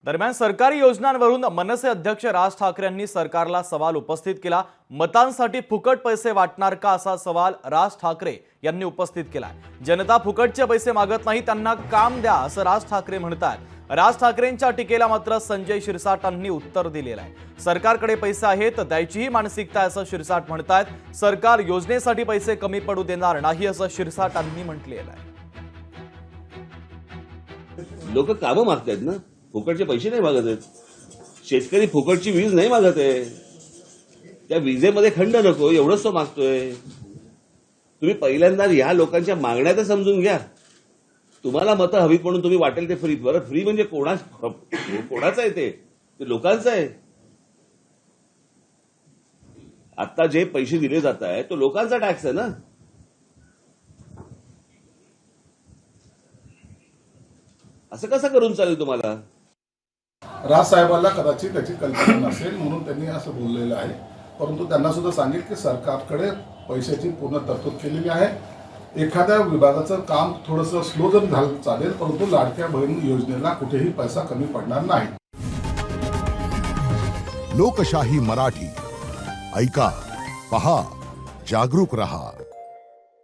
दरम्यान सरकारी योजनांवरून मनसे अध्यक्ष राज ठाकरे यांनी सरकारला सवाल उपस्थित केला। मतांसाठी फुकट पैसे वाटणार का असा सवाल राज ठाकरे यांनी उपस्थित केला। जनता फुकटचे पैसे मागत नाही, त्यांना काम द्या असं राज ठाकरे म्हणतात। राज ठाकरेंच्या टीकेला मात्र संजय शिरसाटांनी उत्तर दिलेलं आहे। सरकारकडे पैसे आहेत, द्यायचीही मानसिकता असं शिरसाट म्हणतात। सरकार योजनेसाठी पैसे कमी पडू देणार नाही असं शिरसाटांनी म्हटलेलं आहे। लोक कामं मागतायत ना, फुकटचे पैसे नाही मागत आहेत। शेतकरी फुकटची वीज नाही मागत आहे, त्या विजेमध्ये खंड नको एवढंच तो मागतोय। तुम्ही पहिल्यांदा ह्या लोकांच्या मागण्या तर समजून घ्या। तुम्हाला मतं हवीत म्हणून तुम्ही वाटेल ते फ्री, बरं फ्री म्हणजे कोणाचं आहे? ते लोकांचं आहे। आता जे पैसे दिले जात आहे तो लोकांचा टॅक्स आहे ना। असं कसं करून चालेल तुम्हाला? राजसाहेबांना कदाचित त्याची कल्पना नसेल म्हणून त्यांनी असं बोललेलं आहे, परंतु त्यांना सुद्धा सांगेल की सरकारकडे पैशाची पूर्ण तरतूद केलेली आहे। एखाद्या विभागाचं काम थोडंसं स्लो जर झालं चालेल, परंतु लाडक्या बहीण योजनेला कुठेही पैसा कमी पडणार नाही। लोकशाही मराठी ऐका, पहा, जागरूक रहा।